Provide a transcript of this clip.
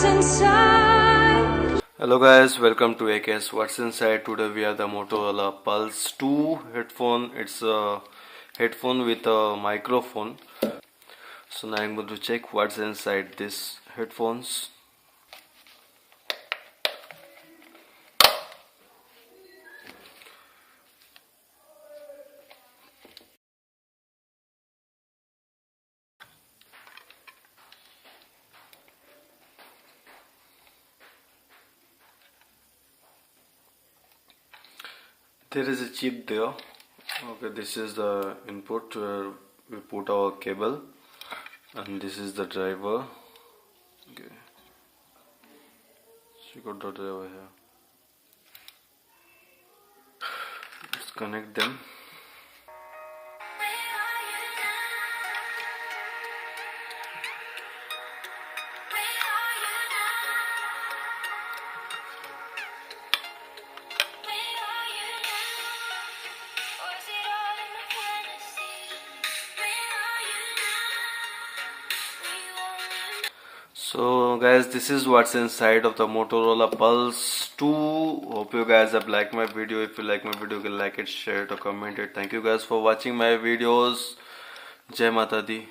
inside. Hello guys, welcome to AKS What's Inside. Today we have the Motorola Pulse 2 headphone. It's a headphone with a microphone. So now I'm going to check what's inside these headphones. There is a chip there. Okay, this is the input where we put our cable, and this is the driver. Okay, so you got the driver here. Let's connect them. So guys, this is what's inside of the Motorola Pulse 2. Hope you guys have liked my video. If you like my video, you can like it, share it or comment it. Thank you guys for watching my videos. Jai Mata Di.